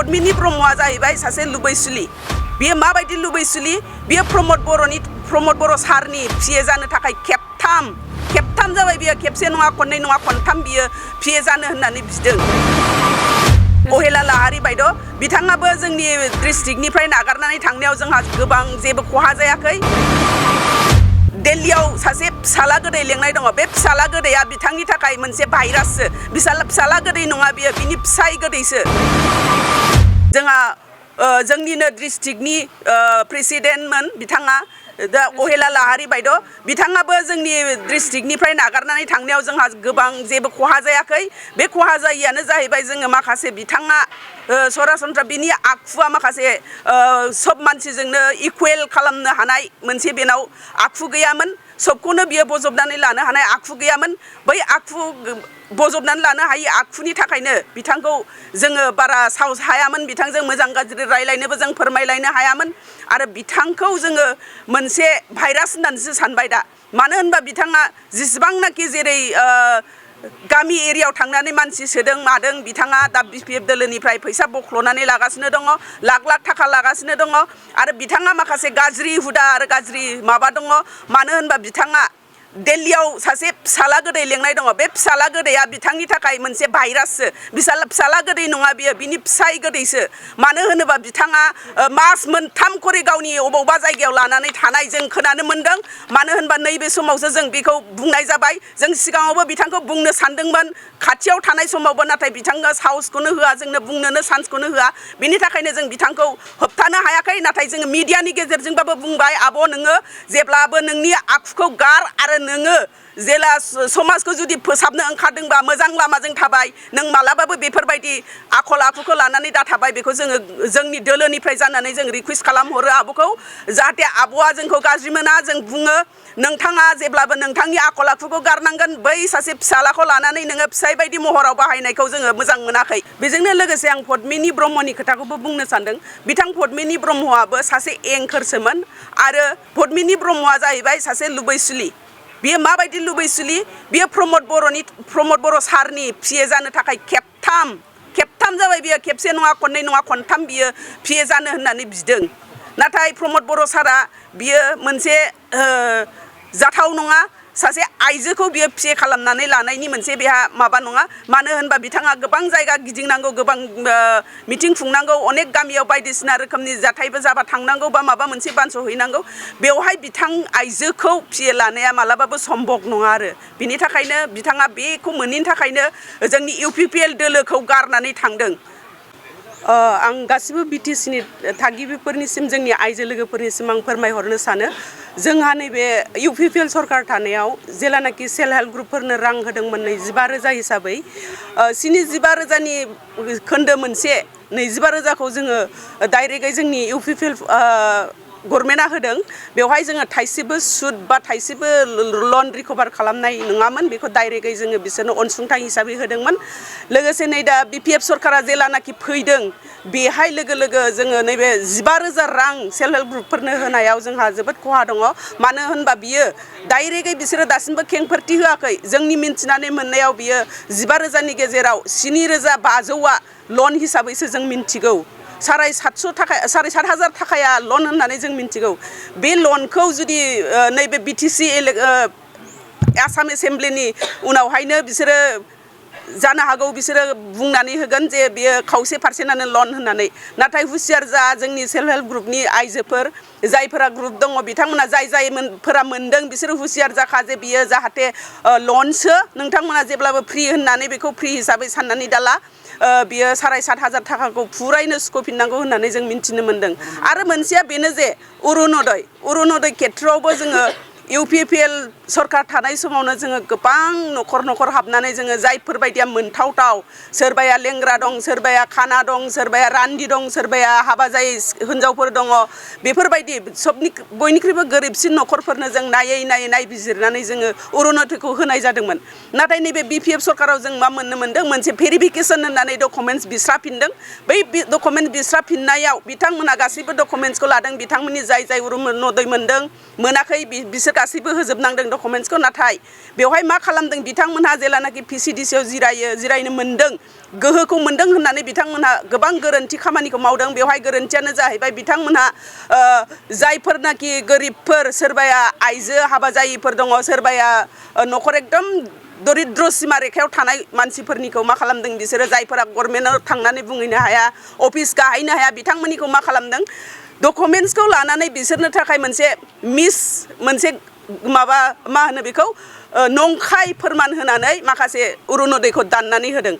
पद्मिनी ब्रह्मआ जाहैबाय सासे लुबैसुलि बियो माबायदि लुबैसुलि बियो प्रमद बर' सारनि पिए जानो थाखाय खेबथाम जाबाय बियो खेबसे नङा खननै नङा खनथाम बियो पिए जानो होननानै बिदों अहेला लाहारि बायद' बिथाङाबो जोंनि डिस्ट्रिक्टनिफ्राय नागारनानै थांनायाव जोंहा गोबां जेबो खहा जायाखै दिल्लीयाव सासे फिसाला गोदै लेंनाय दङ बे फिसाला गोदैया बिथांनि थाखाय मोनसे भाइराससो फिसाला गोदै नङा बियो बिनि फिसाय गोदैसो जोंहा जोंनिनो डिस्ट्रिक्टनि प्रेसिडेन्टमोन बिथाङा दा अहेला लाहारि बायद' बिथाङाबो जोंनि डिस्ट्रिक्टनिफ्राय नागारनानै थांनायाव जोंहा गोबां जेबो खहा जायाखै बे खहा जायैयानो जाहैबाय जोङो माखासे बिथाङा सरासनस्रा बिनि आखुआ माखासे सब मानसिजोंनो इकुवेल खालामनो हानाय मोनसे बेनाव आखु गैयामोन सबखौनो बियो बजबनानै लानो हानाय आखु गैयामोन बै आखु बजबनानै लानो हायि आखुनि थाखायनो बिथांखौ जोङो बारा साहस हायामोन बिथांजों मोजां गाज्रि रायलायनोबो जों फोरमायलायनो हायामोन आरो बिथांखौ जोङो मोनसे भाइरास होननानैसो सानबाय दा मानो होनबा बिथाङा जेसेबांनाखि जेरै गामि एरियायाव थांनानै मानसि सोदों मादों बिथाङा दा बिपिएफ दोलोनिफ्राय फैसा बख्ल'नानै लागासिनो दङ लाख थाखा लागासिनो दङ आरो बिथाङा माखासे गाज्रि हुदा आरो गाज्रि माबा दङ मानो होनबा बिथाङा दिल्लीयाव सासे फिसाला गोदै लेंनाय दङ बे फिसाला गोदैया बिथांनि थाखाय मोनसे भाइराससो फिसाला गोदै नङा बियो बिनि फिसाय गोदैसो मानो होनोबा बिथाङा मास मोनथाम खरि गावनि अबावबा जायगायाव लानानै थानाय जों खोनानो मोन्दों मानो होनबा नैबे समावसो जों बेखौ बुंनाय जाबाय जों सिगाङावबो बिथांखौ बुंनो सानदोंमोन खाथियाव थानाय समावबो नाथाय बिथाङा साहसखौनो होआ जोंनो बुंनोनो चान्सखौनो होआ बिनि थाखायनो जों बिथांखौ होबथानो हायाखै नाथाय जोङो मिडियानि गेजेरजोंबाबो बुंबाय आब' नोङो जेब्लाबो नोंनि आखुखौ गार आरो नोङो जेला समाजखौ जुदि फोसाबनो ओंखारदोंबा मोजां लामाजों थाबाय नों मालाबाबो बेफोरबायदि आखल आखुखौ लानानै दाथाबाय बेखौ जोङो जोंनि दोलोनिफ्राय जानानै जों रिकुवेस्ट खालामहरो आब'खौ जाहाथे आब'आ जोंखौ गाज्रि मोना जों बुङो नोंथाङा जेब्लाबो नोंथांनि आखल आखुखौ गारनांगोन बै सासे फिसालाखौ लानानै नोङो फिसाय बायदि महराव बाहायनायखौ जोङो मोजां मोनाखै बेजोंनो लोगोसे आं पद्मिनी ब्रह्मनि खोथाखौबो बुंनो सानदों बिथां पद्मिनी ब्रह्मआबो सासे एंकरसोमोन आरो पद्मिनी ब्रह्मआ जाहैबाय सासे लुबैसुलि बियो माबायदि लुबैसुलि बियो प्रमद बर' सारनि पिए जानो थाखाय खेबथाम जाबाय बियो खेबसे नङा खननै नङा खनथाम बियो पिए जानो होननानै बिदों नाथाय प्रमद बर' सारा बियो मोनसे जाथाव नङा सासे आइजोखौ बियो पिए खालामनानै लानायनि मोनसे बेहा माबा नङा मानो होनबा बिथाङा गोबां जायगा गिदिंनांगौ गोबां मिटिं खुंनांगौ अनेक गामियाव बायदिसिना रोखोमनि जाथायबो जाबा थांनांगौ बा माबा मोनसे बानस'हैनांगौ बेवहाय बिथां आइजोखौ पिए लानाया मालाबाबो सम्भब नङा आरो बिनि थाखायनो बिथाङा बेखौ मोनैनि थाखायनो जोंनि इउपिपिएल दोलोखौ गारनानै थांदों आं गासिबो बिटिसिनि थागिबिफोरनिसिम जोंनि आइजो लोगोफोरनिसिम आं फोरमायहरनो सानो जोंहा नैबे इउपिपिएल सरकार थानायाव जेलानाखि सेल्फ हेल्प ग्रुपफोरनो रां होदोंमोन 25,000 हिसाबै 75,000नि खोन्दो मोनसे 25,000खौ जोङो डाइरेक्टयै जोंनि इउपिपिएल गभर्नमेन्टआ होदों बेवहाय जोङो थाइसेबो सुद बा थाइसेबो लन रिकभार खालामनाय नङामोन बेखौ डाइरेक्टयै जोङो बिसोरनो अनसुंथाइ हिसाबै होदोंमोन लोगोसे नै दा बिपिएफ सरकारा जेलानाखि फैदों बेहाय लोगो जोङो नैबे 15,000 रां सेल्फ हेल्प ग्रुपफोरनो होनायाव जोंहा जोबोद खहा दङ मानो होनबा बियो डाइरेक्टयै बिसोरो दासिमबो खेंफोरथि होआखै जोंनि मिन्थिनानै मोननायाव बियो 15,000नि गेजेराव 7,500आ लन हिसाबैसो जों मिन्थिगौ 7,500 थाखाया लन होननानै जों मिन्थिगौ बे लनखौ जुदि नैबे बिटिसि आसाम एसेम्ब्लिनि उनावहायनो बिसोरो जानो हागौ बिसोरो बुंनानै होगोन जे बियो खावसे पारसेन्टआनो लन होननानै नाथाय हुसियार जा जोंनि सेल्फ हेल्प ग्रुपनि आइजोफोर जायफोरा ग्रुप दङ बिथांमोना जायफोरा मोनदों बिसोरो हुसियार जाखा जे बियो जाहाथे लनसो नोंथांमोना जेब्लाबो फ्रि होननानै बेखौ फ्रि हिसाबै साननानै दाला बियो 7,500 थाखाखौ फुरायैनो सुख'फिननांगौ होननानै जों मिन्थिनो मोन्दों आरो मोनसेया बेनो जे अरुनदय खेत्रआवबो जोङो इउपिपिएल सरकार थानाय समावनो जोङो गोबां न'खर हाबनानै जोङो जायफोरबायदिया मोनथावथाव सोरबाया लेंग्रा दं सोरबाया खाना दं सोरबाया रान्दि दं सोरबाया हाबा जायै हिनजावफोर दङ बेफोरबायदि बयनिख्रुइबो गोरिबसिन न'खरफोरनो जों नायबिजिरनानै जोङो अरुनदयखौ होनाय जादोंमोन नाथाय नैबे बिपिएफ सरकाराव जों मा मोननो मोन्दों मोनसे भेरिफिकेसन होननानै डकुमेन्टस बिस्राफिनदों बै डकुमेन्ट बिस्राफिननायाव बिथांमोना गासैबो डकुमेन्टसखौ लादों बिथांमोननि जाय अरुनदय मोनदों मोनाखै बिसोर गासैबो होजोबनांदों डकुमेन्टसखौ नाथाय बेवहाय मा खालामदों बिथांमोनहा जेलानाखि पिसिडिसिआव जिरायनो मोन्दों गोहोखौ मोनदों होननानै बिथांमोनहा गोबां गोरोन्थि खामानिखौ मावदों बेवहाय गोरोन्थियानो जाहैबाय बिथांमोनहा जायफोरनाखि गोरिबफोर सोरबाया आइजो हाबा जायिफोर दङ सोरबाया न'खर एकदम दरिद्र सीमा रेखायाव थानाय मानसिफोरनिखौ मा खालामदों बिसोरो जायफोरा गभर्नमेन्टआव थांनानै बुंहैनो हाया अफिस गाहैनो हाया बिथांमोननिखौ मा खालामदों डकुमेन्ट्सखौ लानानै बिसोरनो थाखाय मोनसे माबा मा होनो बेखौ नंखाय फोरमान होनानै माखासे अरुणोदयखौ दाननानै होदों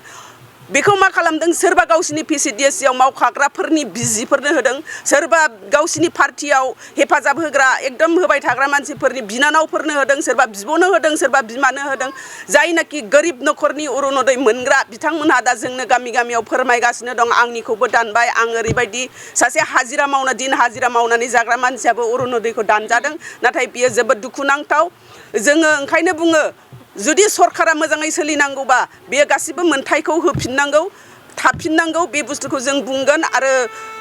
बेखौ मा खालामदों सोरबा गावसिनि पिसिडिएसआव मावखाग्राफोरनि बिजिफोरनो होदों सोरबा गावसिनि पार्टियाव हेफाजाब होग्रा एकदम होबाय थाग्रा मानसिफोरनि बिनानावफोरनो होदों सोरबा बिब'नो होदों सोरबा बिमानो होदों जायनाखि गोरिब न'खरनि अरुणोदय मोनग्रा बिथांमोनहा दा जोंनो गामि गामियाव फोरमायगासिनो दं आंनिखौबो दानबाय आं ओरैबायदि सासे हाजिरा मावनानै जाग्रा मानसियाबो अरुणोदयखौ दानजादों नाथाय बियो जोबोद दुखुनांथाव जोङो ओंखायनो बुङो जुदि सरकारा मोजाङै सोलिनांगौबा बेयो गासिबो मोनथायखौ होफिननांगौ थाफिननांगौ बे बुस्थुखौ जों बुंगोन आरो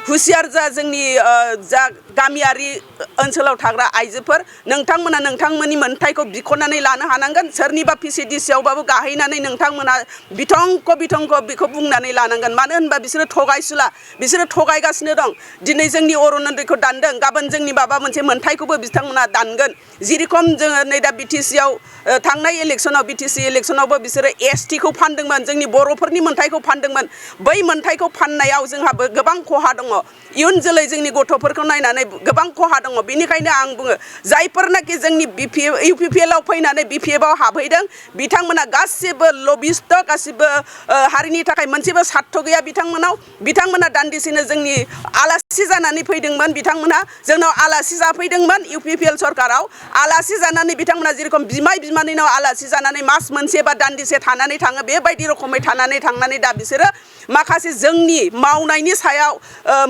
हुसियार जा जोंनि जा गामियारि ओनसोलाव थाग्रा आइजोफोर नोंथांमोना नोंथांमोननि मोनथायखौ बिख'नानै लानो हानांगोन सोरनिबा पिसिडिसिआवबाबो गाहैनानै नोंथांमोना बिथंख' बेखौ बुंनानै लानांगोन मानो होनबा बिसोरो थगायसुला बिसोरो थगायगासिनो दं दिनै जोंनि अरुणोदयखौ दानदों गाबोन जोंनि माबा मोनसे मोनथायखौबो बिथांमोना दानगोन जेरेखम जोङो नै दा बिटिसिआव थांनाय इलेक्सनाव बिटिसि इलेक्सनावबो बिसोरो एसटिखौ फानदोंमोन जोंनि बर'फोरनि मोनथायखौ फानदोंमन बै मोनथायखौ फाननायाव जोंहाबो गोबां खहा दङ इयुन जोलै जोंनि गथ'फोरखौ नायनानै गोबां खहा दङ बेनिखायनो आं बुङो जायफोरनाखि जोंनि इउपिपिएलआव फैनानै बिपिएफआव हाबहैदों बिथांमोना गासिबो लबिस्ट गासिबो हारिनि थाखाय मोनसेबो सार्थ गैया बिथांमोना दान्दिसेनो जोंनि आलासि जानानै फैदोंमोन बिथांमोना जोंनाव आलासि जाफैदोंमोन इउपिपिएल सरकाराव आलासि जानानै बिथांमोना जेरेखम बिमाय बिमानैनाव आलासि जानानै मास मोनसे बा दान्दिसे थानानै थाङो बेबायदि रोखोमै थानानै दा बिसोरो माखासे जोंनि मावनायनि सायाव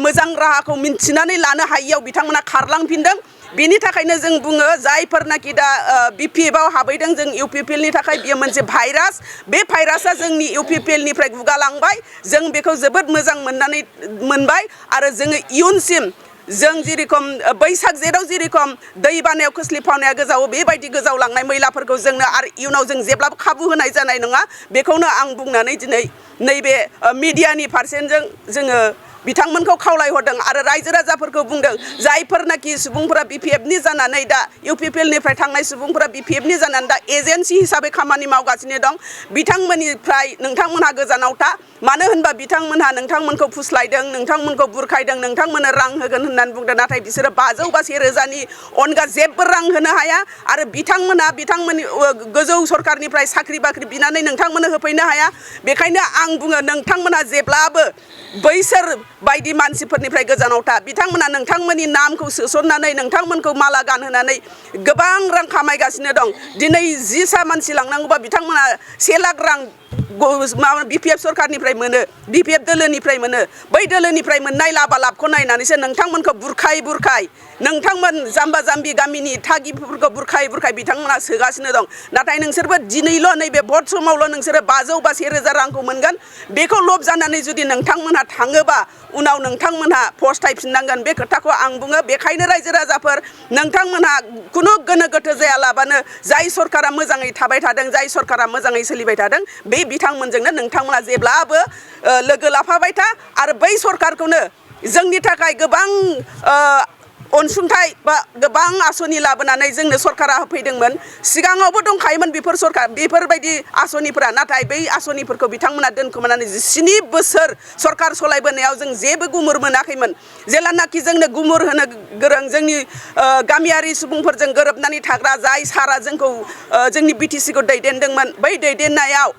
मोजां राहाखौ मिन्थिनानै लानो हायियाव बिथांमोना खारलांफिनदों बेनि थाखायनो जों बुङो जायफोरनाखि दा बिपिएफआव हाबैदों जों इउपिपिएलनि थाखाय बियो मोनसे भाइरास बे भाइरासआ जोंनि इउपिपिएलनिफ्राय गुगालांबाय जों बेखौ जोबोद मोजां मोनबाय आरो जोङो इयुनसिम जों जेरेखम बैसाग जेठआव जेरेखम दै बानायाव खोस्लिफावनाया गोजावो बेबायदि गोजावलांनाय मैलाफोरखौ जोंनो आरो इयुनाव जों जेब्लाबो खाबु होनाय जानाय नङा बेखौनो आं बुंनानै दिनै नैबे मिडियानि फारसेजों जोङो बिथांमोनखौ खावलायहरदों आरो रायजो राजाफोरखौ बुंदों जायफोरनाखि सुबुंफोरा बिपिएफनि जानानै दा इउपिपिएलनिफ्राय थांनाय सुबुंफोरा बिपिएफनि जानानै दा एजेन्सि हिसाबै खामानि मावगासिनो दं बिथांमोननिफ्राय नोंथांमोनहा गोजानाव था मानो होनबा बिथांमोनहा नोंथांमोनखौ फुस्लायदों नोंथांमोनखौ बुरखायदों नोंथांमोननो रां होगोन होननानै बुंदों नाथाय बिसोरो 500 बा 1000नि अनगा जेबो रां होनो हाया आरो बिथांमोननि गोजौ सरकारनिफ्राय साख्रि बाख्रि बिनानै नोंथांमोननो होफैनो हाया बेखायनो आं बुङो नोंथांमोनहा जेब्लाबो बैसोर बायदि मानसिफोरनिफ्राय गोजानाव था बिथांमोना नोंथांमोननि नामखौ सोसननानै नोंथांमोनखौ माला गानहोनानै गोबां रां खामायगासिनो दं दिनै 10सा मानसि लांनांगौबा बिथांमोना 1 लाख रां बिपिएफ सरकारनिफ्राय मोनो बिपिएफ दोलोनिफ्राय मोनो बै दोलोनिफ्राय मोननाय लाबखौ नायनानैसो नोंथांमोनखौ बुरखाय नोंथांमोन जाम्बा जाम्बि गामिनि थागिबिफोरखौ बुरखाय बिथांमोना सोगासिनो दं नाथाय नोंसोरबो दिनैल' नैबे भट समावल' नोंसोरो 500 बा 1000 रांखौ मोनगोन बेखौ लब जानानै जुदि नोंथांमोनहा थाङोबा उनाव नोंथांमोनहा फस्थायफिननांगोन बे खोथाखौ आं बुङो बेखायनो रायजो राजाफोर नोंथांमोनहा खुनु गोनो गोथो जायालाबानो जाय सरकारा मोजाङै थाबाय थादों जाय सरकारा मोजाङै सोलिबाय थादों बे बिथांमोनजोंनो नोंथांमोना जेब्लाबो लोगो लाफाबाय था आरो बै सरकारखौनो जोंनि थाखाय गोबां अनसुंथाइ बा गोबां आसनि लाबोनानै जोंनो सरकारा होफैदोंमोन सिगाङावबो दंखायोमोन बेफोरबायदि आसनिफोरा नाथाय बै आसनिफोरखौ बिथांमोना दोनखोमानानै 17 बोसोर सरकार सलायबोनायाव जों जेबो गुमुर मोनाखैमोन जेलानाखि जोंनो गुमुर होनो गोरों जोंनि गामियारि सुबुंफोरजों गोरोबनानै थाग्रा जाय सारा जोंखौ जोंनि बिटिसिखौ दैदेनदोंमोन बै दैदेननायाव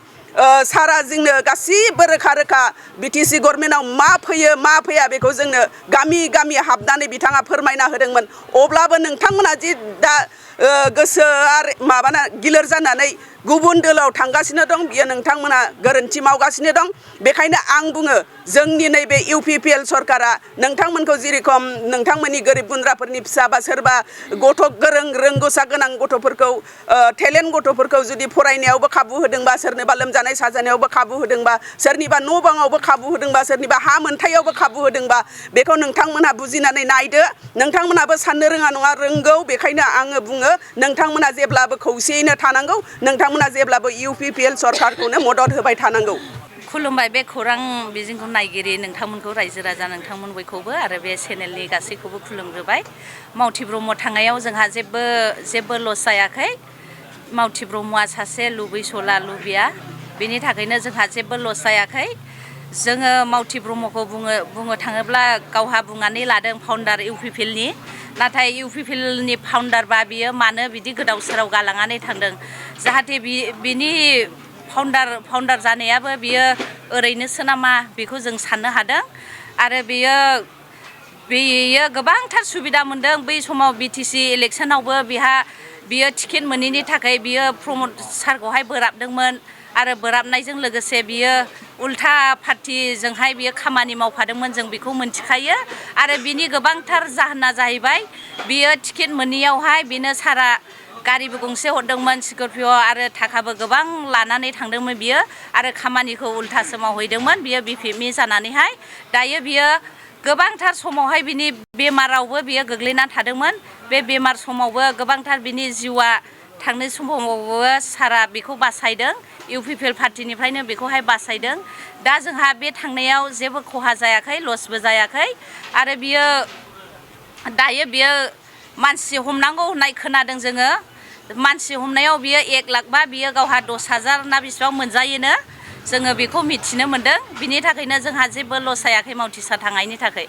सारा जोंनो गासिबो रोखा बिटिसि गभर्नमेन्टआव मा फैयो मा फैया बेखौ जोंनो गामि हाबनानै बिथाङा फोरमायना होदोंमोन अब्लाबो नोंथांमोना जि दा गोसोआ गिलिर जानानै गुबुन दोलोआव थांगासिनो दं बियो नोंथांमोना गोरोन्थि मावगासिनो दं बेखायनो आं बुङो जोंनि नैबे इउपिपिएल सरकारा नोंथांमोनखौ जेरेखम नोंथांमोननि गोरिब गुन्द्राफोरनि फिसा बा सोरबा गथ' गोरों रोंगौसा गोनां गथ'फोरखौ टेलेन्ट गथ'फोरखौ जुदि फरायनायावबो खाबु होदोंबा सोरनोबा लोमजानाय साजानायावबो खाबु होदोंबा सोरनिबा न' बाङावबो खाबु होदोंबा सोरनिबा हा मोनथायावबो खाबु होदोंबा बेखौ नोंथांमोनहा बुजिनानै नायदो नोंथांमोनहाबो साननो रोङा नङा रोंगौ बेखायनो आङो बुङो नोंथांमोना जेब्लाबो खौसेयैनो थानांगौ नोंथांमोना जेब्लाबो इउपिपिएल सरकारखौनो मदद होबाय थानांगौ खुलुमबाय बे खौरां बिजोंखौ नायगिरि नोंथांमोनखौ रायजो राजा नोंथांमोन बयखौबो आरो बे चेनेलनि गासैखौबो खुलुमग्रोबाय। मावथि ब्रह्म थांनायाव जोंहा जेबो लस जायाखै। मावथि ब्रह्मआ सासे लुबैसुला लुबैया, बेनि थाखायनो जोंहा जेबो लस जायाखै। जोङो मावथि ब्रह्मखौ बुंनो थाङोब्ला गावहा बुंनानै लादों फाउन्डार इउपिपिएलनि, नाथाय इउपिपिएलनि फाउन्डारबा बियो मानो बिदि गोदाव सोराव गालांनानै थांदों, जाहाथे बिनि फाउन्डार जानायाबो बियो ओरैनोसो नामा बेखौ जों साननो हादों। आरो बेयो गोबांथार सुबिदा मोनदों। बै समाव बिटिसि इलेक्सनावबो बियो टिकेट मोनैनि थाखाय बियो प्रमद सारखौहाय बोराबदोंमोन आरो बोराबनायजों लोगोसे बियो उल्था पार्टिजोंहाय बियो खामानि मावफादोंमोन, जों बेखौ मोनथिखायो। आरो बिनि गोबांथार जाहोना जाहैबाय बियो टिकेट मोनैयावहाय बिनो सारा गारिबो गंसे हरदोंमोन स्करपिय' आरो थाखाबो गोबां लानानै थांदोंमोन बियो, आरो खामानिखौ उल्थासो मावहैदोंमोन बियो बिपिएमनि जानानैहाय। दायो बियो गोबांथार समावहाय बिनि बेमारावबो बियो गोग्लैना थादोंमोन। बे बेमार समावबो गोबांथार बिनि जिउआ थांनाय समावबो सारा बेखौ बासायदों, इउपिपिएल पार्टिनिफ्रायनो बेखौहाय बासायदों। दा जोंहा बे थांनायाव जेबो खहा जायाखै, लसबो जायाखै। आरो दायो बियो मानसि हमनांगौ होननाय खोनादों जोङो। मानसि हमनायाव बियो 1 लाखबा बियो गावहा 10,000 ना बेसेबां मोनजायोनो, जोङो बेखौ मिथिनो मोन्दों। बिनि थाखायनो जोंहा जेबो लस जायाखै मावथिसा थांनायनि थाखाय।